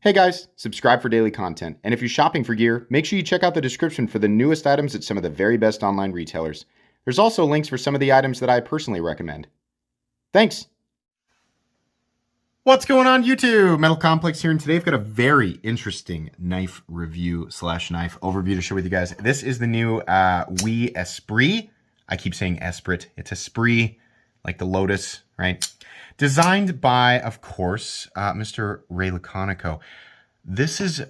Hey guys, subscribe for daily content. And if you're shopping for gear, make sure you check out the description for the newest items at some of the very best online retailers. There's also links for some of the items that I personally recommend. Thanks! What's going on YouTube? Metal Complex here, and today I've got a very interesting knife review slash knife overview to share with you guys. This is the new WE Esprit. I keep saying Esprit. It's Esprit, like the lotus, right? Designed by, of course, Mr. Ray Laconico. This is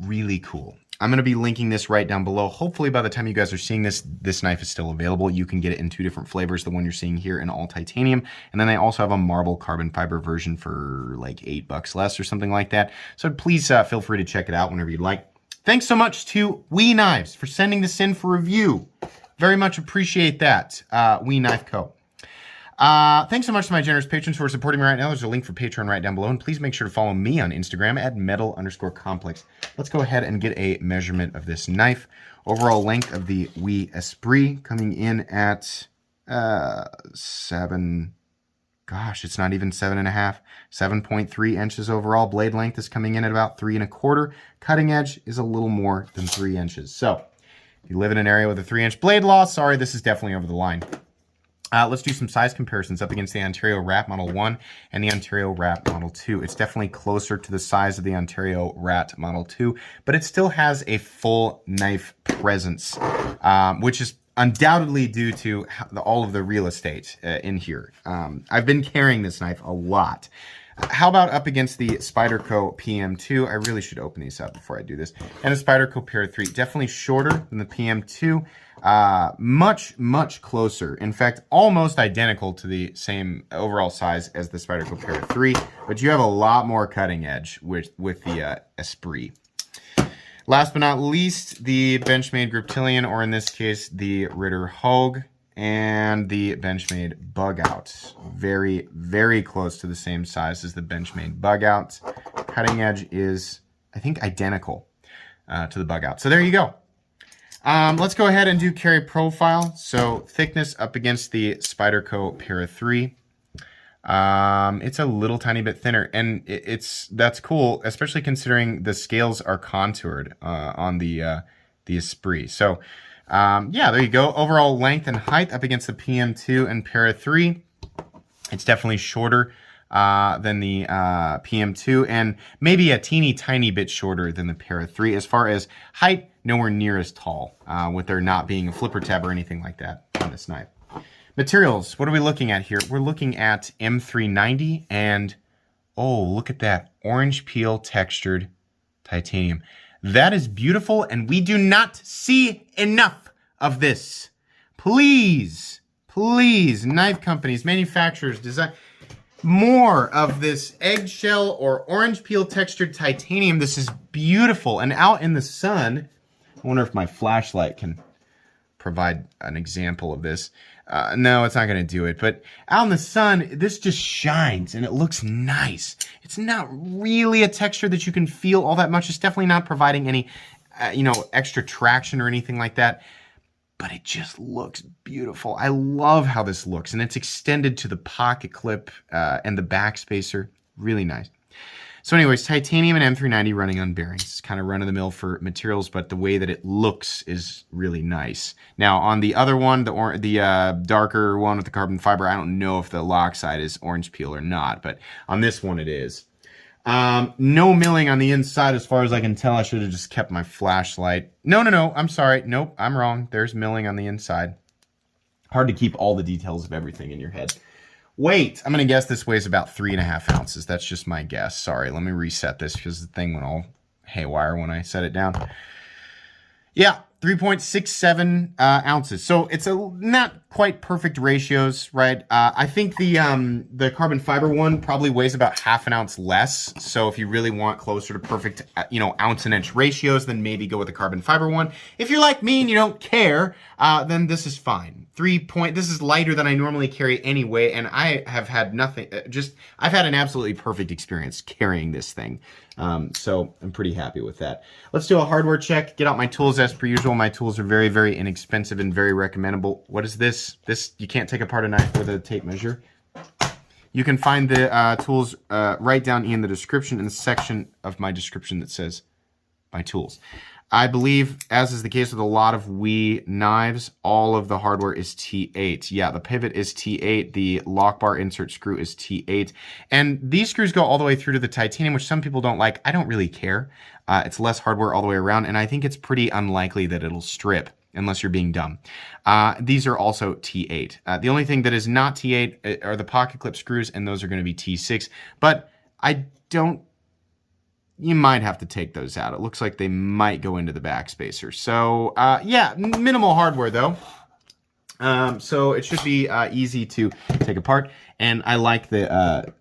really cool. I'm going to be linking this right down below. Hopefully by the time you guys are seeing this, this knife is still available. You can get it in two different flavors, the one you're seeing here in all titanium. And then they also have a marble carbon fiber version for like $8 less or something like that. So please feel free to check it out whenever you'd like. Thanks so much to WE Knives for sending this in for review. Very much appreciate that, WE Knife Co. Thanks so much to my generous patrons who are supporting me right now. There's a link for Patreon right down below. And please make sure to follow me on Instagram at metal_complex. Let's go ahead and get a measurement of this knife. Overall length of the WE Esprit coming in at 7... Gosh, it's not even 7.5. 7.3 inches overall. Blade length is coming in at about 3.25. Cutting edge is a little more than 3 inches. So, if you live in an area with a 3-inch blade loss, sorry, this is definitely over the line. Let's do some size comparisons up against the Ontario Rat Model 1 and the Ontario Rat Model 2. It's definitely closer to the size of the Ontario Rat Model 2, but it still has a full knife presence, which is undoubtedly due to all of the real estate in here. I've been carrying this knife a lot. How about up against the Spyderco PM2? I really should open these up before I do this. And the Spyderco Para 3, definitely shorter than the PM2. Much closer. In fact, almost identical to the same overall size as the Spyderco Para 3. But you have a lot more cutting edge with the Esprit. Last but not least, the Benchmade Griptilian, or in this case, the Ritter Hogue. And the Benchmade Bug Out. Very close to the same size as the Benchmade Bug Out. Cutting edge is, I think, identical to the Bug Out. So there you go. Let's go ahead and do carry profile. So thickness up against the Spyderco Para 3. It's a little tiny bit thinner, and that's cool, especially considering the scales are contoured on the Esprit. So yeah, there you go. Overall length and height up against the PM2 and Para 3. It's definitely shorter than the PM2 and maybe a teeny tiny bit shorter than the Para 3. As far as height, nowhere near as tall, with there not being a flipper tab or anything like that on this knife. Materials, what are we looking at here? We're looking at M390 and, oh, look at that, orange peel textured titanium. That is beautiful, and we do not see enough of this. Please, knife companies, manufacturers, design more of this eggshell or orange peel textured titanium. This is beautiful. And out in the sun, I wonder if my flashlight can provide an example of this. No, it's not going to do it. But out in the sun, this just shines and it looks nice. It's not really a texture that you can feel all that much. It's definitely not providing any, extra traction or anything like that. But it just looks beautiful. I love how this looks. And it's extended to the pocket clip and the back spacer. Really nice. So anyways, titanium and M390 running on bearings. It's kind of run-of-the-mill for materials, but the way that it looks is really nice. Now, on the other one, the darker one with the carbon fiber, I don't know if the lock side is orange peel or not, but on this one it is. No milling on the inside as far as I can tell. I should have just kept my flashlight. No, I'm sorry. Nope, I'm wrong. There's milling on the inside. Hard to keep all the details of everything in your head. Weight, I'm going to guess this weighs about 3.5 ounces. That's just my guess. Sorry, let me reset this because the thing went all haywire when I set it down. Yeah, 3.67 ounces. So it's not quite perfect ratios, right? I think the carbon fiber one probably weighs about 1/2 ounce less. So if you really want closer to perfect, ounce and inch ratios, then maybe go with the carbon fiber one. If you're like me and you don't care, then this is fine. This is lighter than I normally carry anyway, and I have had nothing, I've had an absolutely perfect experience carrying this thing. So I'm pretty happy with that. Let's do a hardware check, get out my tools as per usual. My tools are very inexpensive and very recommendable. What is this? You can't take apart a knife with a tape measure. You can find the tools right down in the description, in the section of my description that says my tools. I believe, as is the case with a lot of WE knives, all of the hardware is T8. Yeah, the pivot is T8. The lock bar insert screw is T8. And these screws go all the way through to the titanium, which some people don't like. I don't really care. It's less hardware all the way around, and I think it's pretty unlikely that it'll strip unless you're being dumb. These are also T8. The only thing that is not T8 are the pocket clip screws, and those are going to be T6. But I don't... You might have to take those out. It looks like they might go into the backspacer. So, yeah, minimal hardware, though. So it should be easy to take apart. And I like the,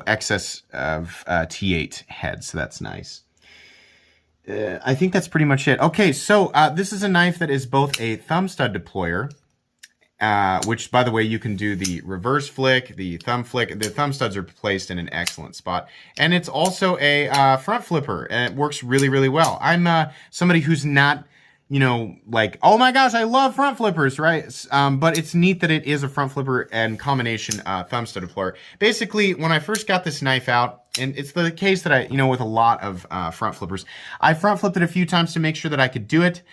excess of T8 heads. So that's nice. I think that's pretty much it. Okay, so this is a knife that is both a thumb stud deployer, which, by the way, you can do the reverse flick, the thumb flick. The thumb studs are placed in an excellent spot. And it's also a front flipper, and it works really, really well. I'm somebody who's not, like, oh my gosh, I love front flippers, right? But it's neat that it is a front flipper and combination thumb stud deployer. Basically, when I first got this knife out, and it's the case that I, with a lot of front flippers, I front flipped it a few times to make sure that I could do it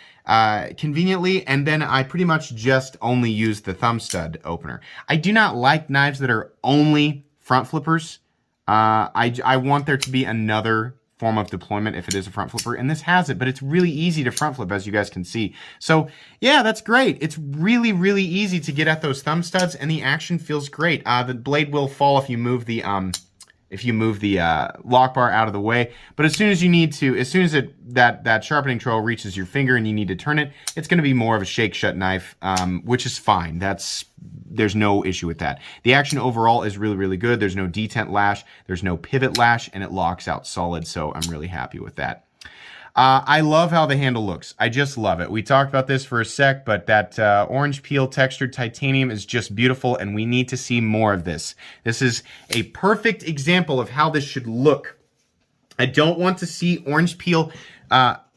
conveniently, and then I pretty much just only use the thumb stud opener. I do not like knives that are only front flippers. I want there to be another form of deployment if it is a front flipper, and this has it, but it's really easy to front flip, as you guys can see. So yeah, that's great. It's really, really easy to get at those thumb studs, and the action feels great. The blade will fall if you move the lock bar out of the way, but as soon as you need to, as soon as that sharpening trail reaches your finger and you need to turn it, it's going to be more of a shake shut knife, which is fine. There's no issue with that. The action overall is really, really good. There's no detent lash, there's no pivot lash, and it locks out solid, so I'm really happy with that. I love how the handle looks. I just love it. We talked about this for a sec, but that orange peel textured titanium is just beautiful, and we need to see more of this. This is a perfect example of how this should look. I don't want to see orange peel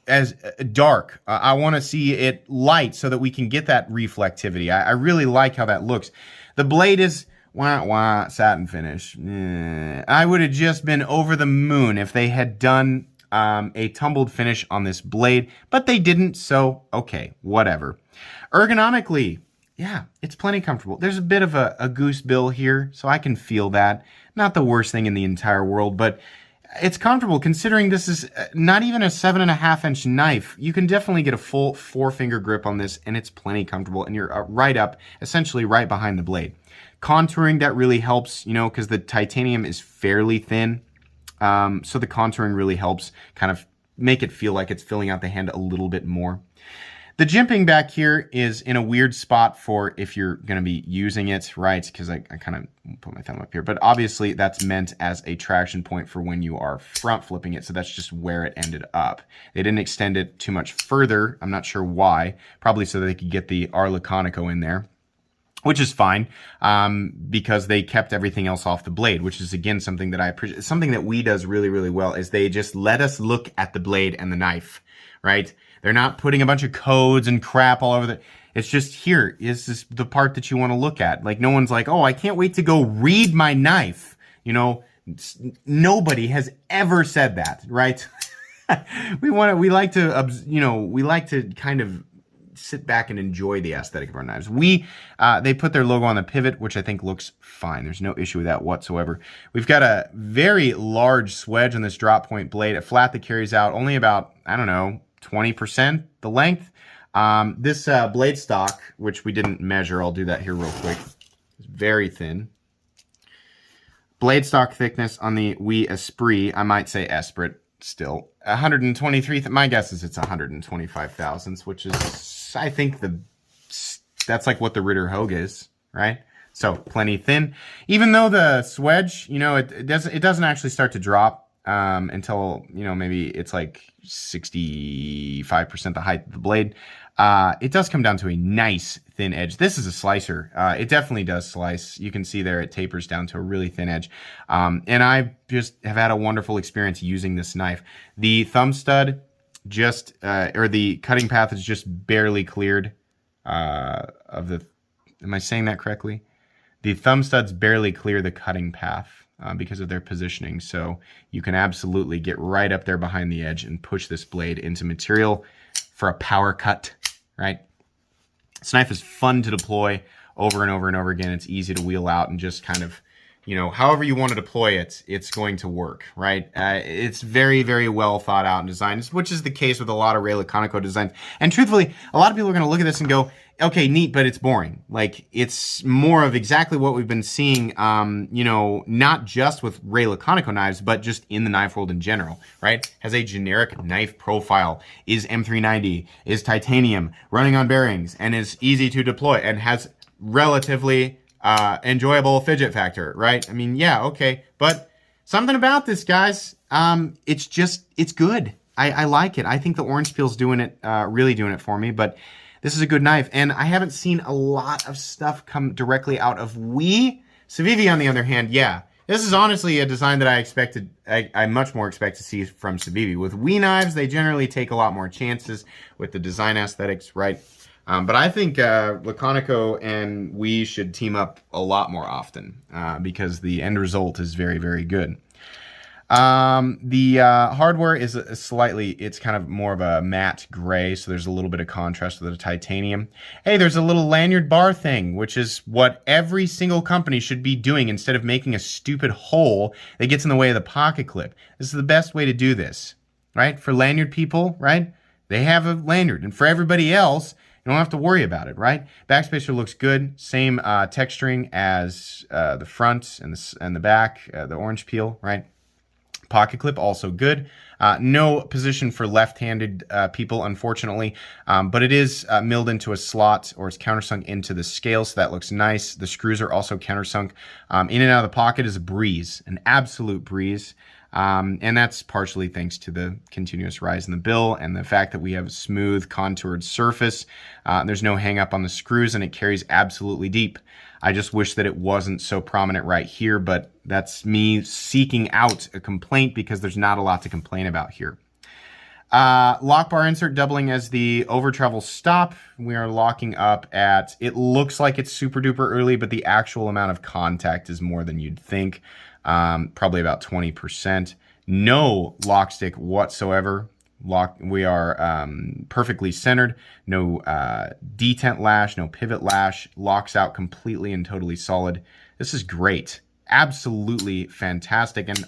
as dark. I want to see it light so that we can get that reflectivity. I really like how that looks. The blade is satin finish. I would have just been over the moon if they had done a tumbled finish on this blade, but they didn't, so okay, whatever. Ergonomically, yeah, it's plenty comfortable. There's a bit of a goose bill here, so I can feel that. Not the worst thing in the entire world, but it's comfortable considering this is not even a 7.5-inch knife. You can definitely get a full 4-finger grip on this, and it's plenty comfortable, and you're right up, essentially right behind the blade. Contouring, that really helps, because the titanium is fairly thin. So the contouring really helps kind of make it feel like it's filling out the hand a little bit more. The jimping back here is in a weird spot for if you're going to be using it, right? Because I kind of put my thumb up here. But obviously that's meant as a traction point for when you are front flipping it. So that's just where it ended up. They didn't extend it too much further. I'm not sure why. Probably so they could get the R Laconico in there, which is fine, because they kept everything else off the blade, which is, again, something that I appreciate. Something that WE does really, really well is they just let us look at the blade and the knife, right? They're not putting a bunch of codes and crap all over it's just, here is the part that you want to look at. Like, no one's like, oh, I can't wait to go read my knife. Nobody has ever said that, right? we like to kind of sit back and enjoy the aesthetic of our knives. They put their logo on the pivot, which I think looks fine. There's no issue with that whatsoever. We've got a very large swedge on this drop point blade, a flat that carries out only about, 20% the length. This blade stock, which we didn't measure, I'll do that here real quick, is very thin. Blade stock thickness on the WE Esprit, I might say Esprit still, 123, my guess is it's 125 thousandths, which is, I think that's like what the Ritter Hogue is, right? So plenty thin. Even though the swedge, it doesn't actually start to drop until, maybe it's like 65% the height of the blade. It does come down to a nice thin edge. This is a slicer. It definitely does slice. You can see there it tapers down to a really thin edge. And I just have had a wonderful experience using this knife. The thumb stud or the cutting path is just barely cleared of the, am I saying that correctly? The thumb studs barely clear the cutting path because of their positioning. So you can absolutely get right up there behind the edge and push this blade into material for a power cut, right? This knife is fun to deploy over and over and over again. It's easy to wheel out and just kind of, you know, however you want to deploy it, it's going to work, right? It's very, very well thought out and designed, which is the case with a lot of Ray Laconico designs. And truthfully, a lot of people are going to look at this and go, okay, neat, but it's boring. Like, it's more of exactly what we've been seeing, you know, not just with Ray Laconico knives, but just in the knife world in general, right? Has a generic knife profile, is M390, is titanium, running on bearings, and is easy to deploy, and has relatively enjoyable fidget factor, right? I mean, yeah, okay, but something about this, guys, it's good. I like it. I think the orange peel's doing it, really doing it for me, but this is a good knife, and I haven't seen a lot of stuff come directly out of WE. Civivi, on the other hand, yeah, this is honestly a design that I much more expect to see from Civivi. With WE knives, they generally take a lot more chances with the design aesthetics, right? But I think Laconico and WE should team up a lot more often because the end result is very, very good. The hardware is it's kind of more of a matte gray, so there's a little bit of contrast with the titanium. Hey, there's a little lanyard bar thing, which is what every single company should be doing instead of making a stupid hole that gets in the way of the pocket clip. This is the best way to do this, right? For lanyard people, right? They have a lanyard, and for everybody else, you don't have to worry about it, right? Backspacer looks good. Same texturing as the front and the back, the orange peel, right? Pocket clip, also good. No position for left-handed people, unfortunately, but it is milled into a slot, or it's countersunk into the scale, so that looks nice. The screws are also countersunk. In and out of the pocket is a breeze, an absolute breeze. And that's partially thanks to the continuous rise in the bill and the fact that we have a smooth contoured surface. There's no hang up on the screws, and it carries absolutely deep. I just wish that it wasn't so prominent right here, but that's me seeking out a complaint because there's not a lot to complain about here. Lock bar insert doubling as the over travel stop. We are locking up at, it looks like it's super duper early, but the actual amount of contact is more than you'd think. Probably about 20%. No lock stick whatsoever. We are perfectly centered. No detent lash, no pivot lash. Locks out completely and totally solid. This is great. Absolutely fantastic. And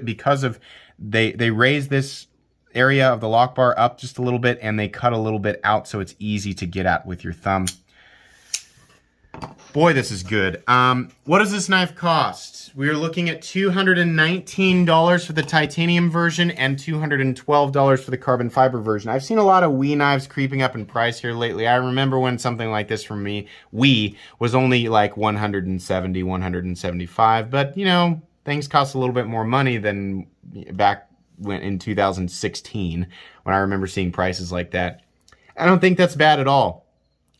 because of they raise this area of the lock bar up just a little bit, and they cut a little bit out so it's easy to get at with your thumb. Boy, this is good. What does this knife cost? We are looking at $219 for the titanium version and $212 for the carbon fiber version. I've seen a lot of WE knives creeping up in price here lately. I remember when something like this from WE was only like $170, $175, but you know, things cost a little bit more money than back in 2016 when I remember seeing prices like that. I don't think that's bad at all.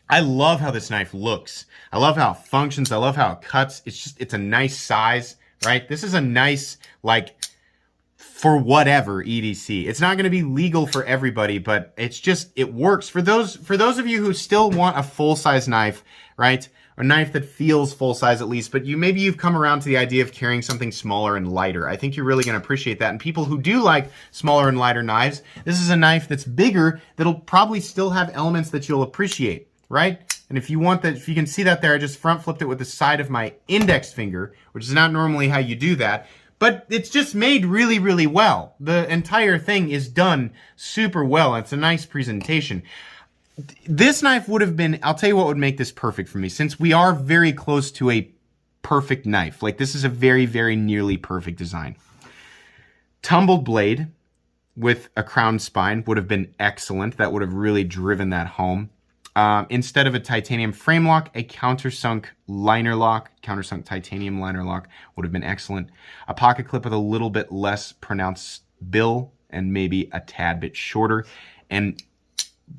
I love how this knife looks. I love how it functions. I love how it cuts. It's a nice size, right? This is a nice, like, for whatever EDC. It's not going to be legal for everybody, but it works. For those of you who still want a full-size knife, right? A knife that feels full-size at least, but maybe you've come around to the idea of carrying something smaller and lighter. I think you're really going to appreciate that. And people who do like smaller and lighter knives, this is a knife that's bigger that'll probably still have elements that you'll appreciate. Right? And if you want that, if you can see that there, I just front flipped it with the side of my index finger, which is not normally how you do that, but it's just made really, really well. The entire thing is done super well. It's a nice presentation. This knife would have been, I'll tell you what would make this perfect for me, since we are very close to a perfect knife. Like, this is a very, very nearly perfect design. Tumbled blade with a crown spine would have been excellent. That would have really driven that home. Instead of a titanium frame lock, a countersunk liner lock, countersunk titanium liner lock would have been excellent. A pocket clip with a little bit less pronounced bill and maybe a tad bit shorter, and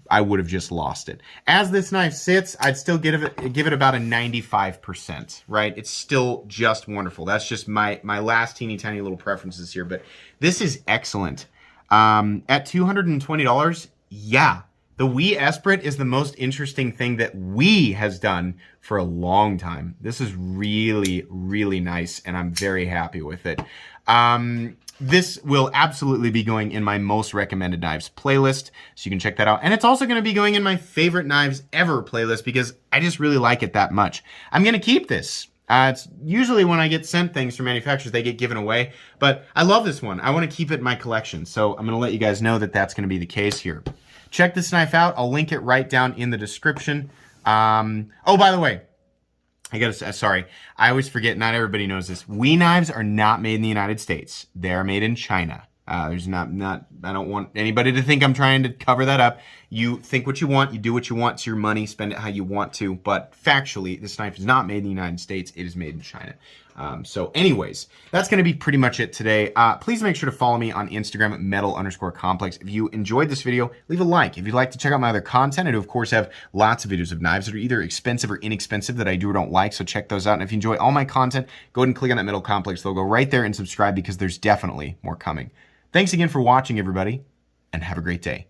I would have just lost it. As this knife sits, I'd still give it about a 95%, right? It's still just wonderful. That's just my last teeny tiny little preferences here, but this is excellent. At $220, yeah. The WE Esprit is the most interesting thing that WE has done for a long time. This is really, really nice, and I'm very happy with it. This will absolutely be going in my most recommended knives playlist, so you can check that out. And it's also going to be going in my favorite knives ever playlist because I just really like it that much. I'm going to keep this. It's usually when I get sent things from manufacturers, they get given away. But I love this one. I want to keep it in my collection. So I'm going to let you guys know that that's going to be the case here. Check this knife out. I'll link it right down in the description. Oh, by the way, sorry, I always forget, not everybody knows this. WE knives are not made in the United States. They're made in China. I don't want anybody to think I'm trying to cover that up. You think what you want, you do what you want, it's your money, spend it how you want to. But factually, this knife is not made in the United States. It is made in China. So anyways, that's going to be pretty much it today. Please make sure to follow me on Instagram at metal_complex. If you enjoyed this video, leave a like. If you'd like to check out my other content, I do, of course, have lots of videos of knives that are either expensive or inexpensive that I do or don't like. So check those out. And if you enjoy all my content, go ahead and click on that Metal Complex logo right there and subscribe because there's definitely more coming. Thanks again for watching, everybody, and have a great day.